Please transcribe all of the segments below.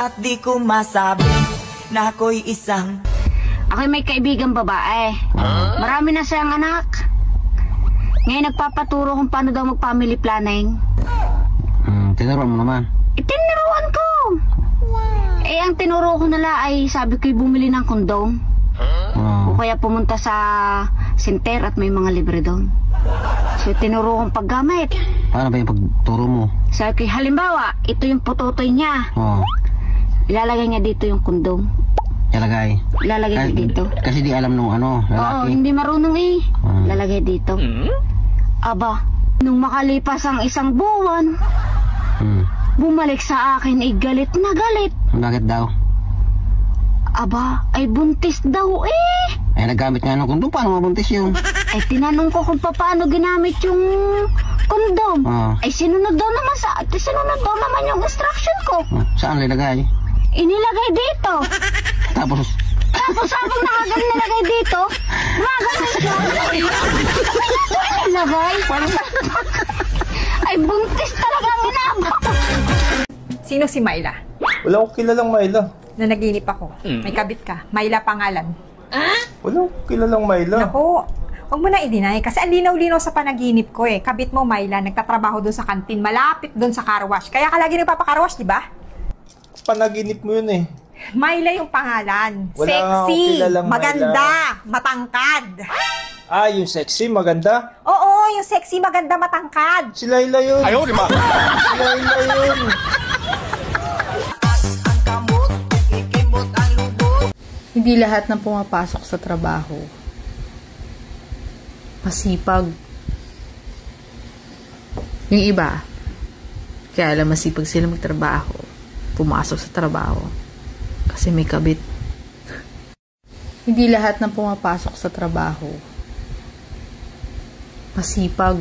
At di ko masabi na ako'y isang Ako'y may kaibigang babae. Marami na siyang anak. Ngayon nagpapaturo kung paano daw mag-family planning. Tinuruan mo naman? Tinuruan ko. Ang tinuro ko nala ay sabi ko'y bumili ng kondom. O kaya pumunta sa center at may mga libre doon. So tinuro kong paggamit. Paano ba yung pagturo mo? Sabi ko'y halimbawa, ito yung putotoy niya. Ilalagay niya dito yung kondom. Ilalagay niya dito. Kasi di alam nung lalaki. Oo, hindi marunong Lalagay dito. Aba, nung makalipas ang isang buwan, bumalik sa akin ay galit na galit. Bakit daw? Aba, ay buntis daw nagamit nga ng kondom. Paano mabuntis yun? Ay tinanong ko kung paano ginamit yung kondom. Ay sinunod daw naman yung instruction ko. Saan nilagay? Inilagay dito. Tapos habang nakagaling nilagay dito, gumagano siya. Nilagay? Ay buntis talaga ang inabot. Sino si Myla? Wala akong kilalang Myla. Nanaginip ako. May kabit ka. Myla pangalan. Wala akong kilalang Myla. Naku, huwag mo na i-deny kasi ang linaw-linaw sa panaginip ko Kabit mo, Myla, nagtatrabaho doon sa kantin, malapit doon sa car wash. Kaya ka lagi nagpapa-car wash, di ba? Panaginip mo yun Myla yung pangalan. Wala sexy, kilalang maganda, matangkad. Yung sexy, maganda? Oo, yung sexy, maganda, matangkad. Si Laila yun. Ayaw, di ba? Si Laila yun. Hindi lahat ng pumapasok sa trabaho masipag. Yung iba, kaya alam masipag sila magtrabaho, pumasok sa trabaho kasi may kabit. Hindi lahat ng pumapasok sa trabaho masipag.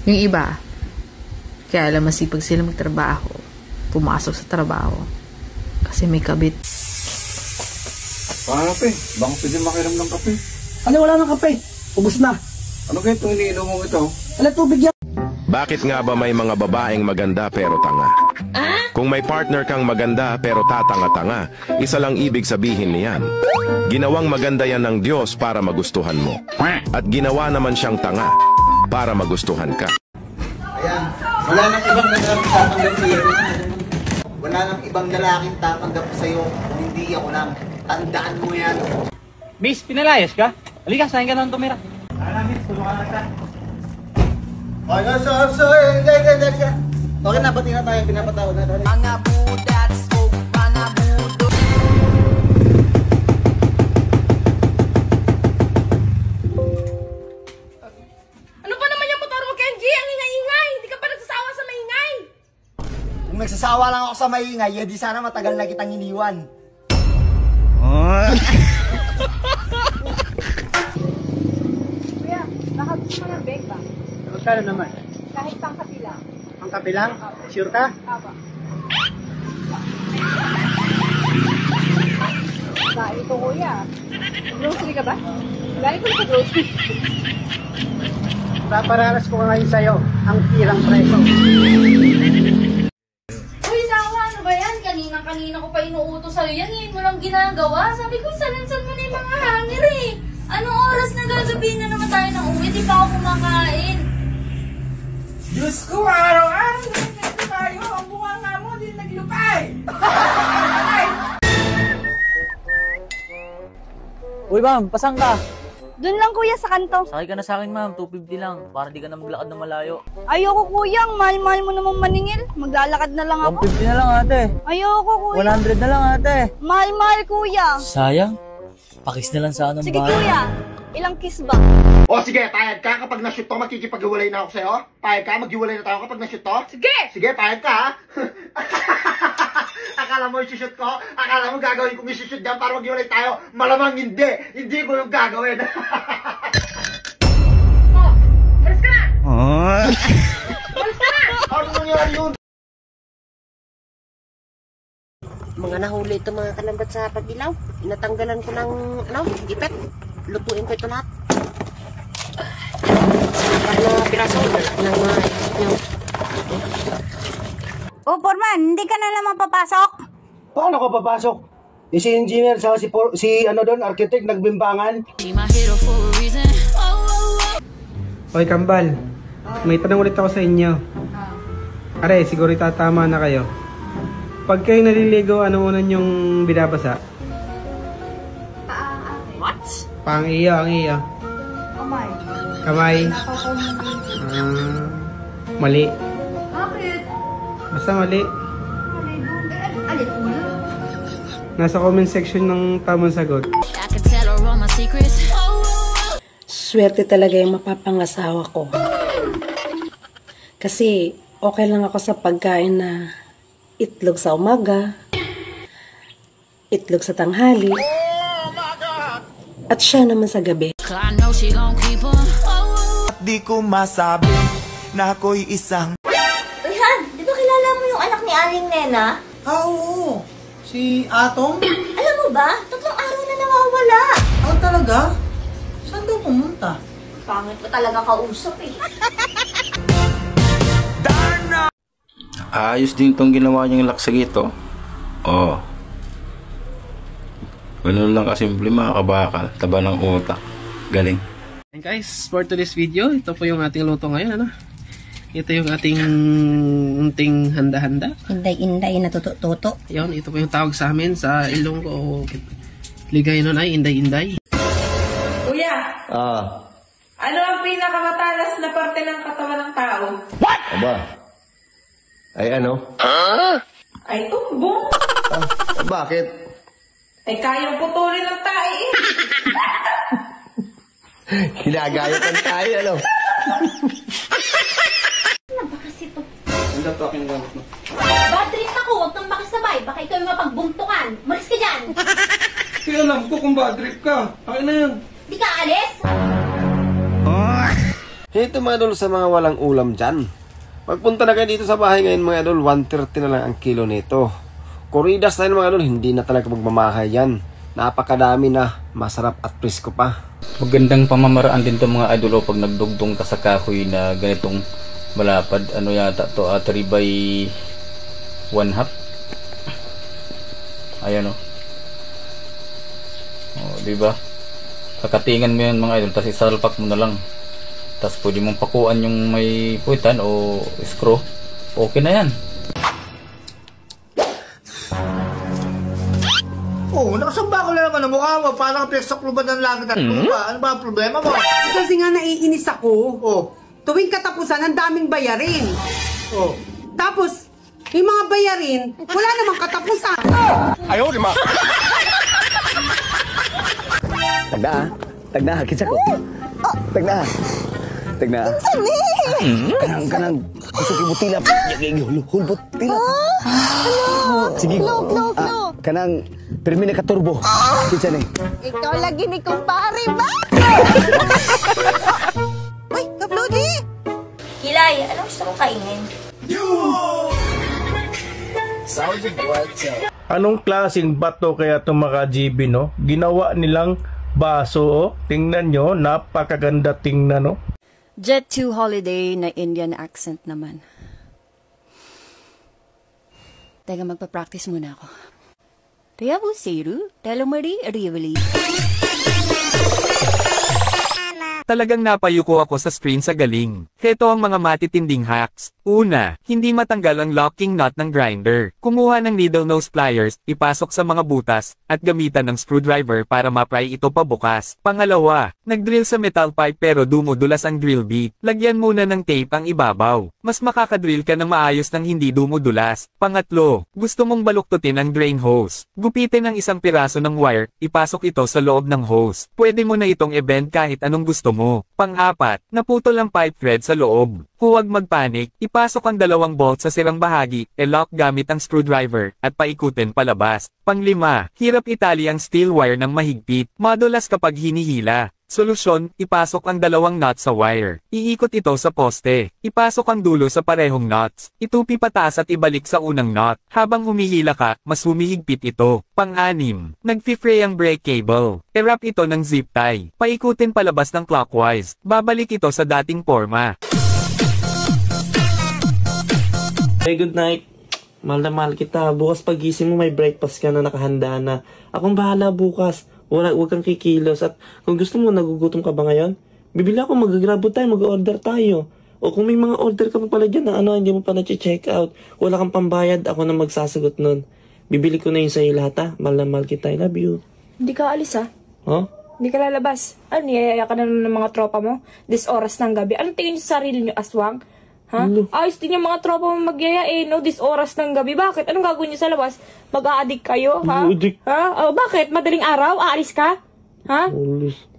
Yung iba, kaya alam masipag sila magtrabaho, pumasok sa trabaho kasi may kabit. Kape, baka pwede makiram ng kape. Ano, wala ng kape? Ubus na. Ano kaya itong iniinom mo ito? Wala tubig yan. Bakit nga ba may mga babaeng maganda pero tanga? Kung may partner kang maganda pero tatanga-tanga, isa lang ibig sabihin niyan. Ginawang maganda yan ng Diyos para magustuhan mo. At ginawa naman siyang tanga para magustuhan ka. Ayan, wala nang ibang tatanggap sa'yo. Wala nang ibang lalaking tatanggap sa'yo. Hindi ako lang. Tandaan mo yan. Miss, pinalayas ka? Halika, saan ka nang tumira? Miss, tulungan na siya. Hindi. Okay na, pati na tayo. Pinapatawad na tayo. Mga budats o mga budo. Ano pa naman yung motor mo, Kenji? Ang ingay-ingay! Hindi ka pa nagsasawa sa maingay! Kung nagsasawa lang ako sa maingay, di sana matagal na kitang iniwan. Kuya, baka gusto mo ng bag ba? Magkano naman? Kahit pang kapilang. Ang kape lang? Sure ka? Aba. Ito kuya. Grocery ka ba? Galing ko sa grocery. Papararas ko ngayon sa'yo ang tirang preso. Uy, Sawa, ano ba yan? Kanina ko pa inuutos sa'yo yan. Ngayon mo lang ginagawa. Sabi ko, salansan mo na yung mga hangir Anong oras na gagabihin na naman tayo ng uwi? Di pa ako kumakain. Diyos ko, araw-araw nagkakita tayo. Ang bunga nga mo, di naglupay. Uy, ma'am, pasang ka? Doon lang kuya sa kanto. Sakay ka na sa akin, ma'am. 250 lang. Para di ka na maglakad na malayo. Ayoko kuya, ang mahal-mahal mo naman maningil. Maglalakad na lang ako. 150 na lang, ate. Ayoko kuya. 100 na lang, ate. Mahal-mahal kuya. Sayang. Pakis na lang sa anong Sige kuya, ilang kiss ba? O sige, payag ka kapag na-shoot to, makikipag-iwalay na ako sa'yo. Payag ka, mag-iwalay na tayo kapag na-shoot to. Sige! Sige, payag ka ha. Akala mo i-shoot ko? Akala mo gagawin kong i-shoot dyan para mag-iwalay tayo? Malamang hindi. Hindi ko yung gagawin. Alis ka na! Alis ka na! Ano nangyari yun? Mga nahuli ito mga kalambat sa pag-ilaw. Inatanggalan ko ng ipet. Lutuin ko ito lahat. Apat na piraso ng mga ipet nyo. O, Foreman, hindi ka na naman papasok? Paano ka papasok? Si engineer sa si ano doon, architect, nagbimbangan. Oy, Kambal. May tanong ulit ako sa inyo. Are, siguro itatama na kayo. Pag kayo naliligo, ano una yung binabasa? What? Pang iyo, ang iyo. Kamay. Kamay. Mali. Bakit? Basta mali. Alin mo? Nasa comment section ng tamang sagot. Swerte talaga yung mapapangasawa ko. Kasi okay lang ako sa pagkain na itlog sa umaga, itlog sa tanghali, at siya naman sa gabi. Di ko masabi na ako'y isang... Uy, Han, di ba kilala mo yung anak ni Aling Nena? Oo. Si Atong? Alam mo ba, 3 araw na nawawala. Talaga? Saan daw pumunta? Pangit ko talaga kausap eh. Ayos din itong ginawa niyang laksagito. Oh. Ganun lang kasimple mga kabakal. Taba ng utak. Galing. And guys, for today's video, ito po yung ating luto ngayon. Ano? Ito yung ating unting handa-handa. Inday-inday na tuto-tuto. Yun, ito po yung tawag sa amin sa Ilonggo. Ligay nun ay inday-inday. Kuya, ano ang pinakamatalas na parte ng katawan ng tao? What? Aba? Ay ano? Ay tumbong. Bakit? Ay kayang putulin ng tae eh. Hinagayot ang tayo, ano? Ano ba kasi to? Ang to aking gamit mo. Bad trip ako, huwag kang makisabay. Baka ikaw yung mapagbuntukan. Malis ka dyan. Kaya alam ko kung bad trip ka. Akin na yan. Di ka alis? Ito mga idol sa mga walang ulam dyan. Magpunta na kayo dito sa bahay ngayon mga idol. 130 na lang ang kilo nito. Corridas na yun mga idol. Hindi na talaga magmamahay yan. Napakadami na. Masarap at presko pa. Magandang pamamaraan din to mga idol pag nagdugtong ka sa kahoy na ganitong malapad. Ano yata to? 3 by 1/2. Ayan o. Oh, diba? Kakatingan mo yan mga idol. Tapos isalpak mo na lang. Tapos pwede mong pakuan yung may puwitan o screw. Okay na yan. Oh, nakasamba ko na naman ang mukha mo. Parang pinagsaklubad ng langit at lupa. Ano ba ang problema mo? Kasi nga naiinis ako. Tuwing katapusan, ang daming bayarin. Tapos, yung mga bayarin, wala namang katapusan. Ayaw, di ma! Tagna, kitsa ko. Tagna. Kanang, gusto kong butilap. Hulbot, tilap. Sige. Kanang, permina ka turbo. Kitsa ni. Ikaw lagi ni kumpare ba? Uy, Kaplodi! Kilay, anong gusto mong kainin? Anong klaseng bato kaya itong mga GB, no? Ginawa nilang baso, oh. Tingnan nyo, napakaganda tingnan, no? Jet 2 holiday na Indian accent naman. Teka, magpa-practice muna ako. Riyabu Seiru, Telemari Rivali. Talagang napayuko ako sa screen sa galing. Heto ang mga matitinding hacks. Una, hindi matanggal ang locking nut ng grinder. Kumuha ng needle nose pliers, ipasok sa mga butas, at gamitan ng screwdriver para mapry ito pabukas. Pangalawa, nagdrill sa metal pipe pero dumudulas ang drill bit. Lagyan muna ng tape ang ibabaw. Mas makakadrill ka ng maayos nang hindi dumudulas. Pangatlo, gusto mong baluktutin ang drain hose. Gupitin ang isang piraso ng wire, ipasok ito sa loob ng hose. Pwede mo na itong i-bend kahit anong gusto mo. Pang-apat, naputol ang pipe thread sa loob. Huwag magpanik, ipasok ang 2 bolt sa sirang bahagi, lock gamit ang screwdriver, at paikutin palabas. Pang-5, hirap itali ang steel wire ng mahigpit, madulas kapag hinihila. Solusyon, ipasok ang 2 nuts sa wire. Iikot ito sa poste. Ipasok ang dulo sa parehong nuts. Itupi pataas at ibalik sa unang nut. Habang humihila ka, mas humihigpit ito. Pang-6, nag-fray ang brake cable. I-wrap ito ng zip tie. Paikutin palabas ng clockwise. Babalik ito sa dating forma. Hey, good night. Mahal na mahal kita. Bukas pagising mo may breakfast ka na nakahanda na. Akong bahala bukas. Huwag kang kikilos. At kung gusto mo, nagugutom ka ba ngayon? Bibili ako, mag-grabo tayo, mag-order tayo. O kung may mga order ka pa pala dyan na hindi mo pa na-check out, wala kang pambayad, ako na magsasagot nun. Bibili ko na yun sa'yo lahat ha. Mahal na mahal kita. I love you. Hindi ka alis ha? Huh? Hindi ka lalabas. Ano, niyayaya ka na ng mga tropa mo? This oras ng gabi. Anong tingin niyo sa sarili niyo, aswang? Ha? Ayos din yung mga tropa mo magyaya no? This oras ng gabi. Bakit? Anong gagawin niyo sa labas? Mag-a-addict kayo, ha? Ha? Bakit? Madaling araw? Aalis ka? Ha?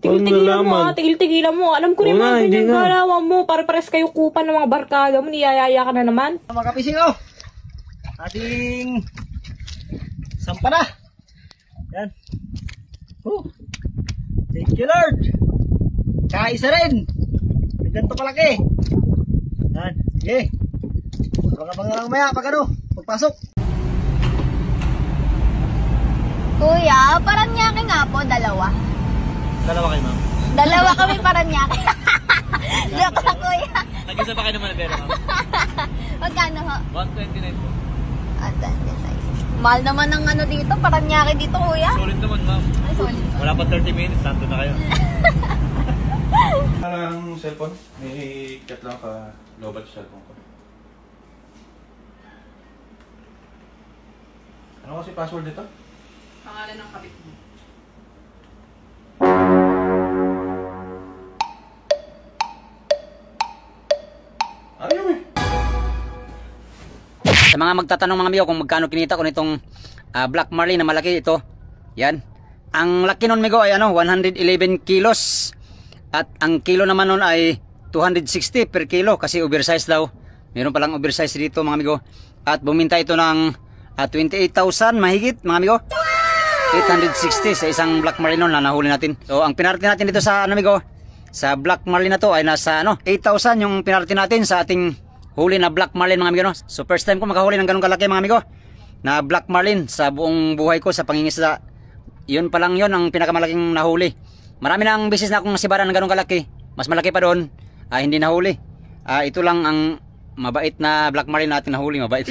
Tigil-tigilan mo, tigil-tigilan mo. Alam ko rin mga ganyan galawan mo. Para-pares kayo kupan ng mga barkada mo. Niyayaya ka na naman. Mga kapising oh! Ating sampa na. Yan. Thank you Lord. Kaisa rin. May ganito kalaki. Yan. Sige. Abang-abang lang maya pag pagpasok. Kuya, Paranaque nga po, dalawa. Dalawa kayo, ma'am? Dalawa kami Paranaque. Joke lang, kuya. Nag-isa pa kayo naman na pera, ma'am? Magkano ho? 129 po. 129. Mahal naman ng dito, Paranaque dito, kuya. Solid naman, ma'am. Ay, solid. Wala pa 30 minutes, santo na kayo. Ang cellphone, may cut lang ka global cellphone ko. Ano kasi password dito? Pangalan ng kabit mo. Ayaw eh. Sa mga magtatanong mga amigo kung magkano kinita ko nitong Black Marlin na malaki ito. Yan. Ang laki nun migo ay 111 kilos. At ang kilo naman nun ay 260 per kilo kasi oversize daw. Meron palang oversize dito mga amigo. At buminta ito ng 28,000 mahigit mga amigo. 860 sa isang Black Marlin nun na nahuli natin. So ang pinarty natin dito sa amigo, sa Black Marlin na to ay nasa 8,000 yung pinarty natin sa ating huli na Black Marlin mga amigo. So first time ko makahuli ng ganun kalaki mga amigo na Black Marlin sa buong buhay ko sa pangingisda. Yun pa lang yun ang pinakamalaking nahuli. Marami nang beses na akong nasibaran ng ganun kalaki. Mas malaki pa doon, hindi nahuli. Ito lang ang mabait na Black Marlin natin nahuli, mabait.